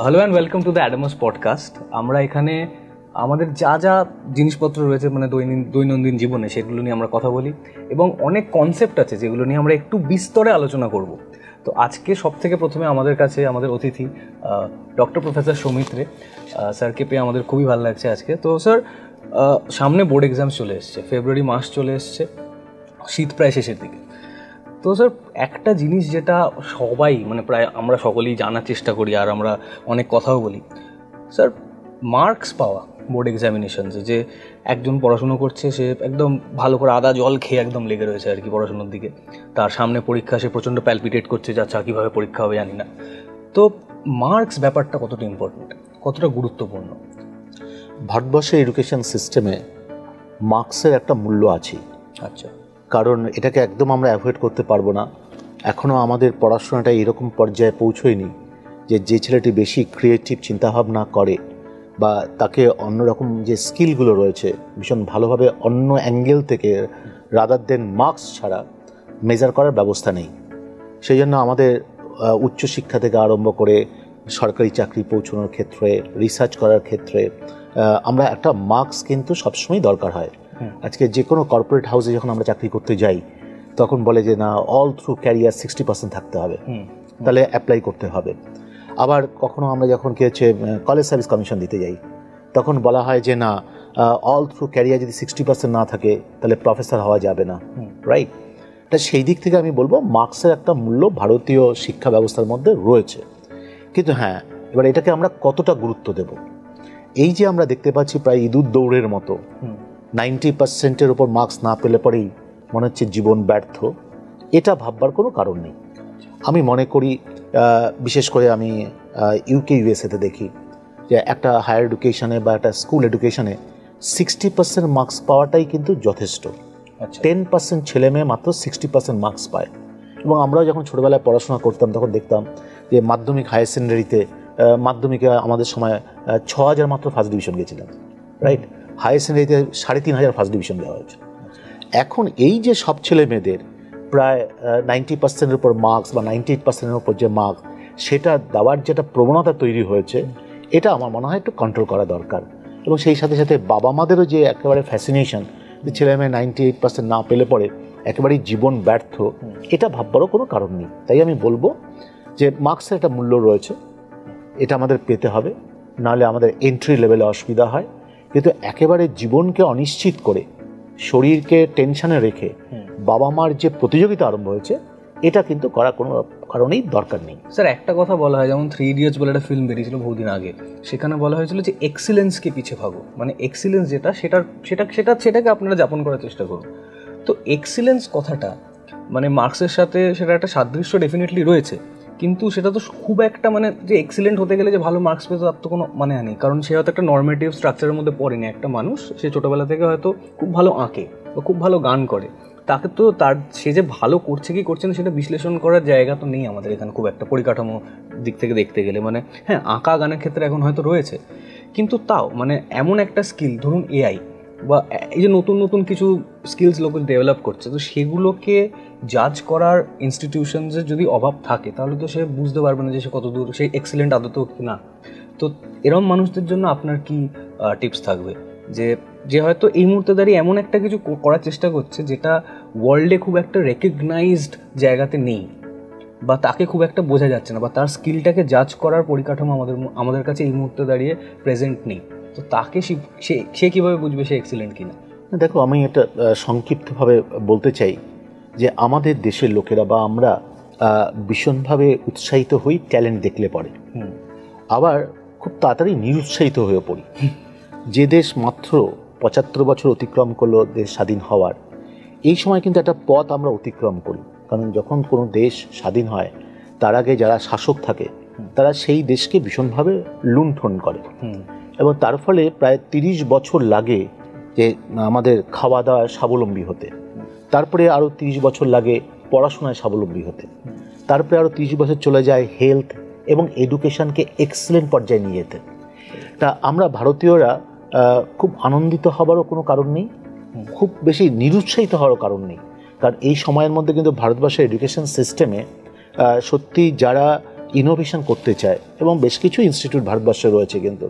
Hello and welcome to the Adams podcast. আমরা এখানে আমাদের যা যা জিনিসপত্র রয়েছে মানে দৈনন্দিন জীবনে সেগুলো নিয়ে আমরা কথা বলি এবং অনেক কনসেপ্ট আছে যেগুলো নিয়ে আমরা একটু বিস্তরে আলোচনা করব। তো আজকে সব থেকে প্রথমে আমাদের কাছে আমাদের অতিথি ডক্টর প্রফেসর সৌমিত রে স্যারকে পেয়ে আমাদের খুবই ভালো লাগছে আজকে। তো স্যার, সামনে বোর্ড এক্সাম চলে এসছে, ফেব্রুয়ারি মাস চলে এসছে, শীত প্রায় শেষের দিকে। তো স্যার, একটা জিনিস যেটা সবাই মানে প্রায় আমরা সকলেই জানার চেষ্টা করি আর আমরা অনেক কথাও বলি, স্যার, মার্কস পাওয়া বোর্ড এক্সামিনেশনসে, যে একজন পড়াশুনো করছে, সে একদম ভালো করে আদা জল খেয়ে একদম লেগে রয়েছে আর কি পড়াশুনোর দিকে, তার সামনে পরীক্ষা, সে প্রচণ্ড প্যালপিটেট করছে, যাচ্ছে কীভাবে পরীক্ষা হবে জানি না। তো মার্কস ব্যাপারটা কতটা ইম্পর্টেন্ট, কতটা গুরুত্বপূর্ণ? ভারতবর্ষের এডুকেশন সিস্টেমে মার্কসের একটা মূল্য আছে। আচ্ছা, কারণ এটাকে একদম আমরা অ্যাভয়েড করতে পারবো না। এখনও আমাদের পড়াশোনাটা এরকম পর্যায়ে পৌঁছয়নি যে ছেলেটি বেশি ক্রিয়েটিভ চিন্তাভাবনা করে বা তাকে অন্যরকম যে স্কিলগুলো রয়েছে ভীষণ ভালোভাবে অন্য অ্যাঙ্গেল থেকে রাদার দেন মার্কস ছাড়া মেজার করার ব্যবস্থা নেই। সেই জন্য আমাদের উচ্চশিক্ষা থেকে আরম্ভ করে সরকারি চাকরি পৌঁছানোর ক্ষেত্রে, রিসার্চ করার ক্ষেত্রে আমরা একটা মার্কস কিন্তু সবসময় দরকার হয়। আজকে যে কোনো কর্পোরেট হাউসে যখন আমরা চাকরি করতে যাই তখন বলে যে না, অল থ্রু ক্যারিয়ার 60% থাকতে হবে, তাহলে অ্যাপ্লাই করতে হবে। আবার কখনো আমরা যখন কি হচ্ছে কলেজ সার্ভিস কমিশন দিতে যাই তখন বলা হয় যে না, অল থ্রু ক্যারিয়ার যদি 60% না থাকে তাহলে প্রফেসর হওয়া যাবে না, রাইট? তা সেই দিক থেকে আমি বলবো মার্কসের একটা মূল্য ভারতীয় শিক্ষা ব্যবস্থার মধ্যে রয়েছে। কিন্তু হ্যাঁ, এবার এটাকে আমরা কতটা গুরুত্ব দেব? এই যে আমরা দেখতে পাচ্ছি প্রায় ইঁদুর দৌড়ের মতো 90%-এর উপর মার্কস না পেলে পরেই মনে হচ্ছে জীবন ব্যর্থ, এটা ভাববার কোনো কারণ নেই। আমি মনে করি, বিশেষ করে আমি ইউকে ইউএসএতে দেখি যে একটা হায়ার এডুকেশনে বা একটা স্কুল এডুকেশনে 60% মার্কস পাওয়াটাই কিন্তু যথেষ্ট। 10% ছেলে মেয়ে মাত্র 60% মার্কস পায়। এবং আমরাও যখন ছোটোবেলায় পড়াশোনা করতাম তখন দেখতাম যে মাধ্যমিক হায়ার সেকেন্ডারিতে মাধ্যমিকে আমাদের সময় 6000 মাত্র ফার্স্ট ডিভিশন গেছিলাম, রাইট? হায়ার সেকেন্ডারিতে 3500 ফার্স্ট ডিভিশন দেওয়া হয়েছে। এখন এই যে সব ছেলে মেয়েদের প্রায় 90%-এর উপর মার্কস বা 98%-এর উপর যে মার্কস, সেটা দেওয়ার যেটা প্রবণতা তৈরি হয়েছে, এটা আমার মনে হয় একটু কন্ট্রোল করা দরকার। এবং সেই সাথে সাথে বাবা মাদেরও যে একেবারে ফ্যাসিনেশন যে ছেলে মেয়ে 98% না পেলে পরে একেবারেই জীবন ব্যর্থ, এটা ভাববারও কোনো কারণ নেই। তাই আমি বলবো যে মার্কসের একটা মূল্য রয়েছে, এটা আমাদের পেতে হবে, নাহলে আমাদের এন্ট্রি লেভেলে অসুবিধা হয়। কিন্তু একেবারে জীবনকে অনিশ্চিত করে শরীরকে টেনশনে রেখে বাবা মার যে প্রতিযোগিতা আরম্ভ হয়েছে, এটা কিন্তু করার কোনো কারণেই দরকার নেই। স্যার, একটা কথা বলা হয়, যেমন 3 Idiots বলে একটা ফিল্ম বেরিয়েছিল বহুদিন আগে, সেখানে বলা হয়েছিল যে এক্সিলেন্সকে পিছিয়ে ভাগো, মানে এক্সিলেন্স যেটা সেটাকে আপনারা যাপন করার চেষ্টা করুন। তো এক্সিলেন্স কথাটা মানে মার্কসের সাথে সেটা একটা সাদৃশ্য ডেফিনেটলি রয়েছে, কিন্তু সেটা তো খুব একটা মানে যে এক্সিলেন্ট হতে গেলে যে ভালো মার্কস পেতে তার তো কোনো মানে নেই। কারণ সে হয়তো একটা নর্মেটিভ স্ট্রাকচারের মধ্যে পড়েনি। একটা মানুষ সে ছোটোবেলা থেকে হয়তো খুব ভালো আঁকে বা খুব ভালো গান করে, তাকে তো তার সে যে ভালো করছে কি করছে না সেটা বিশ্লেষণ করার জায়গা তো নেই আমাদের এখানে খুব একটা পরিকাঠামো দিক থেকে দেখতে গেলে। মানে হ্যাঁ, আঁকা গানের ক্ষেত্রে এখন হয়তো রয়েছে, কিন্তু তাও মানে এমন একটা স্কিল, ধরুন এআই বা এই যে নতুন নতুন কিছু স্কিলস লোক ডেভেলপ করছে, তো সেগুলোকে জাজ করার ইনস্টিটিউশনসের যদি অভাব থাকে তাহলে তো সে বুঝতে পারবে না যে সে কতদূর সে এক্সিলেন্ট আদতেও কি না। তো এরকম মানুষদের জন্য আপনার কি টিপস থাকবে যে হয়তো এই মুহূর্তে দাঁড়িয়ে এমন একটা কিছু করার চেষ্টা করছে যেটা ওয়ার্ল্ডে খুব একটা রেকগনাইজড জায়গাতে নেই, বা তাকে খুব একটা বোঝা যাচ্ছে না, বা তার স্কিলটাকে জাজ করার পরিকাঠামো আমাদের কাছে এই মুহূর্তে দাঁড়িয়ে প্রেজেন্ট নেই, তো তাকে সে কীভাবে বুঝবে সে এক্সিলেন্ট কিনা? দেখো, আমি এটা সংক্ষিপ্তভাবে বলতে চাই যে আমাদের দেশের লোকেরা বা আমরা ভীষণভাবে উৎসাহিত হই ট্যালেন্ট দেখলে পরে, আবার খুব তাড়াতাড়ি নিরুৎসাহিত হয়ে পড়ি। যে দেশ মাত্র 75 বছর অতিক্রম করলো দেশ স্বাধীন হওয়ার, এই সময় কিন্তু একটা পথ আমরা অতিক্রম করি। কারণ যখন কোনো দেশ স্বাধীন হয় তার আগে যারা শাসক থাকে তারা সেই দেশকে ভীষণভাবে লুণ্ঠন করে, এবং তার ফলে প্রায় 30 বছর লাগে যে আমাদের খাওয়া দাওয়ায় স্বাবলম্বী হতে, তারপরে আরও 30 বছর লাগে পড়াশোনায় স্বাবলম্বী হতে, তারপরে আরও 30 বছর চলে যায় হেলথ এবং এডুকেশনকে এক্সেলেন্ট পর্যায়ে নিয়ে যেতে। তা আমরা ভারতীয়রা খুব আনন্দিত হবারও কোনো কারণ নেই, খুব বেশি নিরুৎসাহিত হওয়ারও কারণ নেই। কারণ এই সময়ের মধ্যে কিন্তু ভারতবর্ষের এডুকেশন সিস্টেমে সত্যি যারা ইনোভেশন করতে চায়, এবং বেশ কিছু ইনস্টিটিউট ভারতবর্ষে রয়েছে, কিন্তু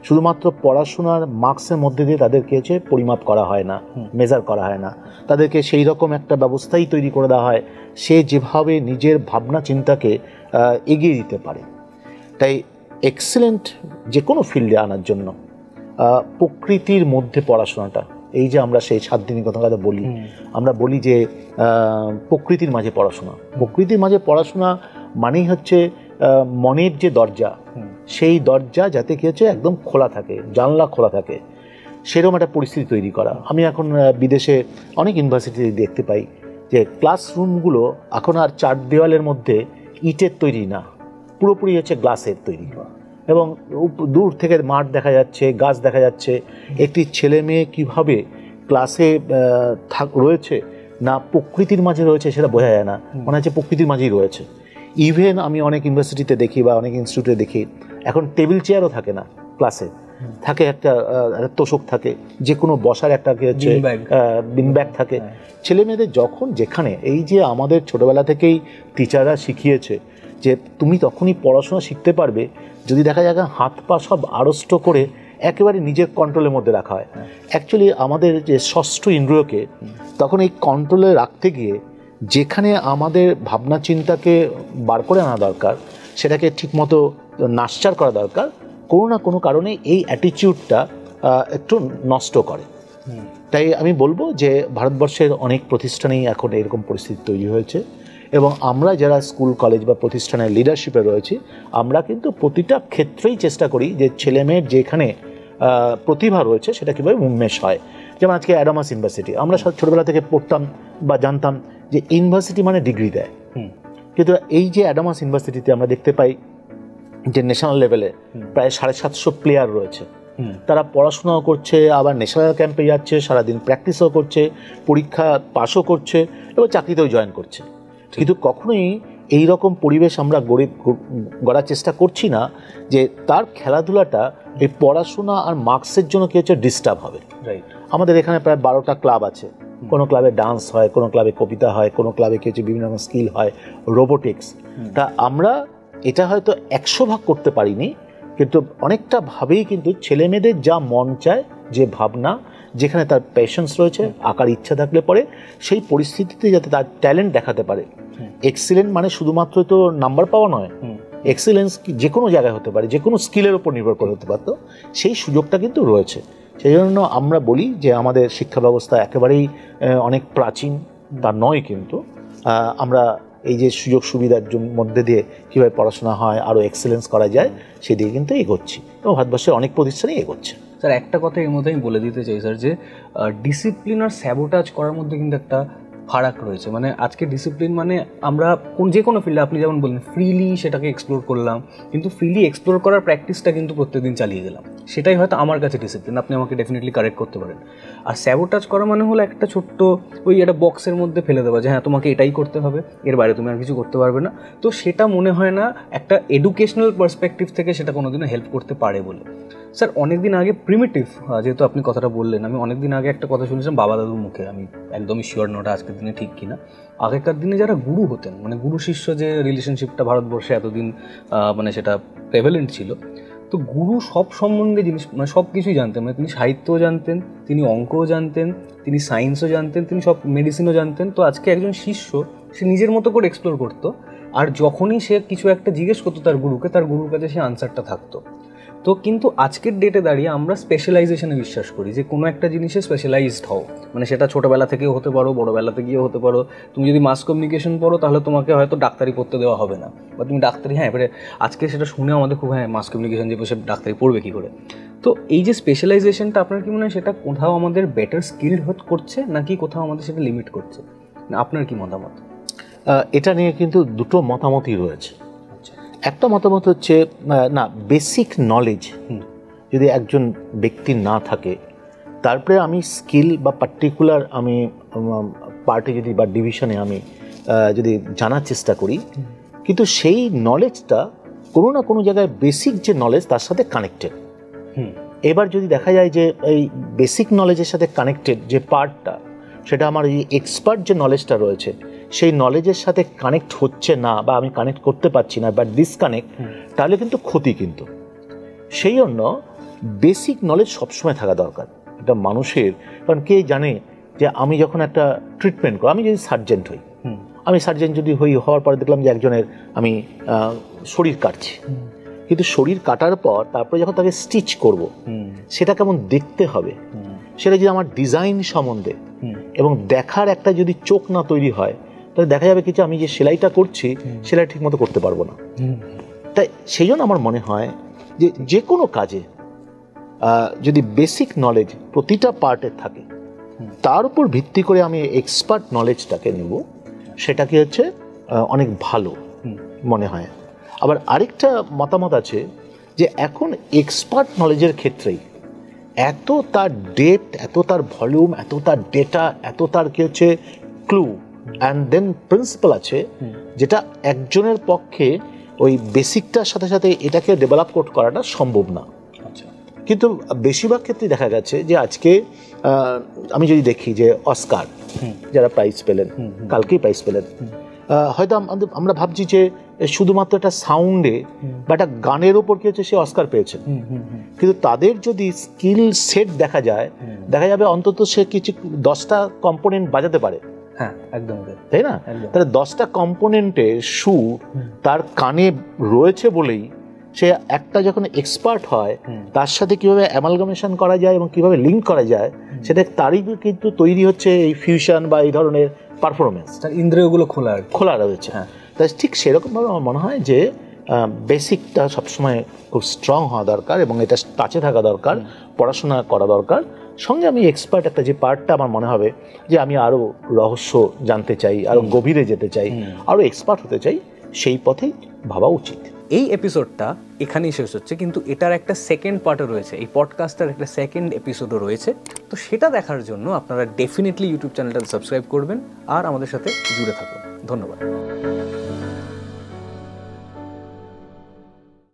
শুধুমাত্র পড়াশোনার মার্কসের মধ্যে দিয়ে তাদেরকে হচ্ছে পরিমাপ করা হয় না, মেজার করা হয় না, তাদেরকে সেই রকম একটা ব্যবস্থাই তৈরি করে দেওয়া হয় সে যেভাবে নিজের ভাবনা চিন্তাকে এগিয়ে দিতে পারে। তাই এক্সেলেন্ট যে কোনো ফিল্ডে আনার জন্য প্রকৃতির মধ্যে পড়াশোনাটা, এই যে আমরা সেই 7 দিনের কথা বলি, আমরা বলি যে প্রকৃতির মাঝে পড়াশোনা, প্রকৃতির মাঝে পড়াশোনা মানেই হচ্ছে মনের যে দরজা, সেই দরজা যাতে কি হচ্ছে একদম খোলা থাকে, জানলা খোলা থাকে, সেরকম একটা পরিস্থিতি তৈরি করা। আমি এখন বিদেশে অনেক ইউনিভার্সিটি দেখতে পাই যে ক্লাসরুমগুলো এখন আর 4 দেওয়ালের মধ্যে ইটের তৈরি না, পুরোপুরি হচ্ছে গ্লাসের তৈরি, এবং দূর থেকে মাঠ দেখা যাচ্ছে, গাছ দেখা যাচ্ছে। একটি ছেলে মেয়ে কীভাবে ক্লাসে রয়েছে না প্রকৃতির মাঝে রয়েছে সেটা বোঝা যায় না, মনে হচ্ছে প্রকৃতির মাঝেই রয়েছে। ইভেন আমি অনেক ইউনিভার্সিটিতে দেখি বা অনেক ইনস্টিটিউটে দেখি এখন টেবিল চেয়ারও থাকে না ক্লাসে, থাকে একটা তোষক থাকে, যে কোনো বসার একটা বিন ব্যাগ থাকে। ছেলে মেয়েদের যখন যেখানে, এই যে আমাদের ছোটবেলা থেকেই টিচাররা শিখিয়েছে যে তুমি তখনই পড়াশোনা শিখতে পারবে যদি দেখা যায় হাত পা সব আড়ষ্ট করে একেবারে নিজের কন্ট্রোলের মধ্যে রাখা হয়। অ্যাকচুয়ালি আমাদের যে ষষ্ঠ ইন্দ্রিয়কে তখন এই কন্ট্রোলে রাখতে গিয়ে যেখানে আমাদের ভাবনা চিন্তাকে বার করে আনা দরকার, সেটাকে ঠিকমতো নাশ্চার করা দরকার, কোনো না কোনো কারণে এই অ্যাটিটিউডটা একটু নষ্ট করে। তাই আমি বলবো যে ভারতবর্ষের অনেক প্রতিষ্ঠানেই এখন এরকম পরিস্থিতি তৈরি হয়েছে, এবং আমরা যারা স্কুল কলেজ বা প্রতিষ্ঠানের লিডারশিপে রয়েছি, আমরা কিন্তু প্রতিটা ক্ষেত্রেই চেষ্টা করি যে ছেলেমেয়ের যেখানে প্রতিভা রয়েছে সেটা কীভাবে উন্মেষ হয়। যেমন আজকে অ্যাডামাস ইউনিভার্সিটি, আমরা ছোটবেলা থেকে পড়তাম বা জানতাম যে ইউনিভার্সিটি মানে ডিগ্রি দেয়, কিন্তু এই যে অ্যাডামাস ইউনিভার্সিটিতে আমরা দেখতে পাই যে ন্যাশনাল লেভেলে প্রায় 750 প্লেয়ার রয়েছে, তারা পড়াশোনাও করছে, আবার ন্যাশনাল ক্যাম্পে যাচ্ছে, সারাদিন প্র্যাকটিসও করছে, পরীক্ষা পাসও করছে এবং চাকরিতেও জয়েন করছে। কিন্তু কখনোই এই রকম পরিবেশ আমরা গড়ার চেষ্টা করছি না যে তার খেলাধুলাটা এই পড়াশোনা আর মার্কসের জন্য কি হচ্ছে ডিস্টার্ব হবে। আমাদের এখানে প্রায় 12টা ক্লাব আছে, কোনো ক্লাবে ডান্স হয়, কোনো ক্লাবে কবিতা হয়, কোনো ক্লাবে কি হচ্ছে বিভিন্ন রকম স্কিল হয়, রোবোটিক্স। তা আমরা এটা হয়তো 100 ভাগ করতে পারিনি, কিন্তু অনেকটা ভাবেই কিন্তু ছেলে মেয়েদের যা মন চায়, যে ভাবনা, যেখানে তার প্যাশন্স রয়েছে, আঁকার ইচ্ছা থাকলে পরে সেই পরিস্থিতিতে যাতে তার ট্যালেন্ট দেখাতে পারে। এক্সিলেন্ট মানে শুধুমাত্র তো নাম্বার পাওয়া নয়, এক্সিলেন্স যে কোনো জায়গায় হতে পারে, যে কোনো স্কিলের উপর নির্ভর করে হতে পারতো, সেই সুযোগটা কিন্তু রয়েছে। সেই জন্য আমরা বলি যে আমাদের শিক্ষা ব্যবস্থা একেবারেই অনেক প্রাচীন তা নয়, কিন্তু আমরা এই যে সুযোগ সুবিধার মধ্যে দিয়ে কীভাবে পড়াশোনা হয়, আরও এক্সেলেন্স করা যায়, সেদিকে কিন্তু এগোচ্ছি, এবং ভারতবর্ষের অনেক প্রতিষ্ঠানেই এগোচ্ছে। স্যার একটা কথা এর মধ্যে আমি বলে দিতে চাই স্যার, যে ডিসিপ্লিন আর স্যাবোটাজ করার মধ্যে কিন্তু একটা ফারাক রয়েছে। মানে আজকে ডিসিপ্লিন মানে আমরা যে কোনো ফিল্ডে, আপনি যেমন বললেন ফ্রিলি সেটাকে এক্সপ্লোর করলাম, কিন্তু ফ্রিলি এক্সপ্লোর করার প্র্যাকটিসটা কিন্তু প্রত্যেকদিন চালিয়ে গেলাম, সেটাই হয়তো আমার কাছে ডিসিপ্লিন। আপনি আমাকে ডেফিনেটলি কারেক্ট করতে পারেন। আর স্যাবোটাজ করা মানে হলো একটা ছোট্ট ওই একটা বক্সের মধ্যে ফেলে দেওয়া, যে হ্যাঁ তোমাকে এটাই করতে হবে, এর বাইরে তুমি আর কিছু করতে পারবে না। তো সেটা মনে হয় না একটা এডুকেশনাল পার্সপেক্টিভ থেকে সেটা কোনোদিনও হেল্প করতে পারে বলে। স্যার অনেকদিন আগে প্রিমিটিভ, যেহেতু আপনি কথাটা বললেন, আমি অনেকদিন আগে একটা কথা শুনেছিলাম বাবা দাদুর মুখে, আমি একদমই শিওর নটা আজকের দিনে ঠিক কিনা। আগেকার দিনে যারা গুরু হতেন, মানে গুরু শিষ্য যে রিলেশনশিপটা ভারতবর্ষে এতদিন মানে সেটা প্রেভেলেন্ট ছিল, তো গুরু সব সম্বন্ধে জিনিস মানে সব কিছুই জানতেন। মানে তিনি সাহিত্যও জানতেন, তিনি অঙ্কও জানতেন, তিনি সায়েন্সও জানতেন, তিনি সব মেডিসিনও জানতেন। তো আজকে একজন শিষ্য সে নিজের মতো করে এক্সপ্লোর করতো, আর যখনই সে কিছু একটা জিজ্ঞেস করতো তার গুরুকে, তার গুরুর কাছে সে আনসারটা থাকতো। তো কিন্তু আজকের ডেটে দাঁড়িয়ে আমরা স্পেশালাইজেশনে বিশ্বাস করি, যে কোনো একটা জিনিসে স্পেশালাইজড হও, মানে সেটা ছোটোবেলা থেকেও হতে পারো, বড়োবেলা থেকেও হতে পারো। তুমি যদি মাস কমিউনিকেশন পড়ো তাহলে তোমাকে হয়তো ডাক্তারি পড়তে দেওয়া হবে না, বা তুমি ডাক্তারি, হ্যাঁ এবারে আজকে সেটা শুনে আমাদের খুব, হ্যাঁ মাস কমিউনিকেশন যে সে ডাক্তারি পড়বে কী করে। তো এই যে স্পেশালাইজেশনটা আপনার কি মনে হয় সেটা কোথাও আমাদের বেটার স্কিলড করছে, নাকি কোথাও আমাদের সেটা লিমিট করছে? আপনার কি মতামত? এটা নিয়ে কিন্তু দুটো মতামতই রয়েছে। একটা মতামত হচ্ছে না, বেসিক নলেজ যদি একজন ব্যক্তির না থাকে, তারপরে আমি স্কিল বা পার্টিকুলার আমি পার্টে যদি বা ডিভিশনে আমি যদি জানার চেষ্টা করি, কিন্তু সেই নলেজটা কোনো না কোনো জায়গায় বেসিক যে নলেজ তার সাথে কানেক্টেড। এবার যদি দেখা যায় যে এই বেসিক নলেজের সাথে কানেক্টেড যে পার্টটা, সেটা আমার এই এক্সপার্ট যে নলেজটা রয়েছে সেই নলেজের সাথে কানেক্ট হচ্ছে না বা আমি কানেক্ট করতে পারছি না বা ডিসকানেক্ট, তাহলে কিন্তু ক্ষতি। কিন্তু সেই জন্য বেসিক নলেজ সবসময় থাকা দরকার এটা মানুষের। কারণ কে জানে যে আমি যখন একটা ট্রিটমেন্ট করি, আমি যদি সার্জেন্ট হই, আমি সার্জেন্ট যদি হওয়ার পরে দেখলাম যে একজনের আমি শরীর কাটছি, কিন্তু শরীর কাটার পর তারপরে যখন তাকে স্টিচ করব, সেটা কেমন দেখতে হবে, সেটা যদি আমার ডিজাইন সম্বন্ধে এবং দেখার একটা যদি চোখ না তৈরি হয়, তাহলে দেখা যাবে কিছু আমি যে সেলাইটা করছি সেলাই ঠিক মতো করতে পারবো না। তাই সেই জন্য আমার মনে হয় যে যে কোনো কাজে যদি বেসিক নলেজ প্রতিটা পার্টের থাকে, তার উপর ভিত্তি করে আমি এক্সপার্ট নলেজটাকে নেব, সেটা কি হচ্ছে অনেক ভালো মনে হয়। আবার আরেকটা মতামত আছে যে এখন এক্সপার্ট নলেজের ক্ষেত্রেই এত তার ডেপথ, এত তার ভলিউম, এত তার ডেটা, এত তার কি হচ্ছে ক্লু অ্যান্ড দেন প্রিন্সিপাল আছে, যেটা একজনের পক্ষে ওই বেসিকটার সাথে সাথে এটাকে ডেভেলপ করাটা সম্ভব না। কিন্তু বেশিরভাগ ক্ষেত্রে দেখা গেছে যে আজকে আমি যদি দেখি যে অস্কার যারা প্রাইজ পেলেন, কালকেই প্রাইজ পেলেন, হয়তো আমরা ভাবছি যে শুধুমাত্র একটা সাউন্ডে বা একটা গানের ওপর কি হচ্ছে সে অস্কার পেয়েছে, কিন্তু তাদের যদি স্কিল সেট দেখা যায়, দেখা যাবে অন্তত সে কিছু 10টা কম্পোনেন্ট বাজাতে পারে। হ্যাঁ, একদম তাই না? তাহলে 10টা কম্পোনেন্টে সুর তার কানে রয়েছে বলেই সে একটা যখন এক্সপার্ট হয়, তার সাথে কিভাবে অ্যামালগামেশন করা যায় এবং কিভাবে লিঙ্ক করা যায়, সেটা তারই কিন্তু তৈরি হচ্ছে এই ফিউশন বা এই ধরনের পারফরমেন্স। ইন্দ্রিয়গুলো খোলা রয়েছে। হ্যাঁ, তাই ঠিক সেরকমভাবে আমার মনে হয় যে বেসিকটা সবসময় খুব স্ট্রং হওয়া দরকার এবং এটা টাচে থাকা দরকার, পড়াশোনা করা দরকার। সঙ্গে আমি এক্সপার্ট একটা যে পার্টটা আমার মনে হবে যে আমি আরও রহস্য জানতে চাই, আরও গভীরে যেতে চাই, আরও এক্সপার্ট হতে চাই, সেই পথেই ভাবা উচিত। এই এপিসোডটা এখানেই শেষ হচ্ছে, কিন্তু এটার একটা সেকেন্ড পার্টও রয়েছে, এই পডকাস্টটার একটা সেকেন্ড এপিসোডও রয়েছে। তো সেটা দেখার জন্য আপনারা ডেফিনেটলি ইউটিউব চ্যানেলটা সাবস্ক্রাইব করবেন আর আমাদের সাথে জুড়ে থাকুন। ধন্যবাদ।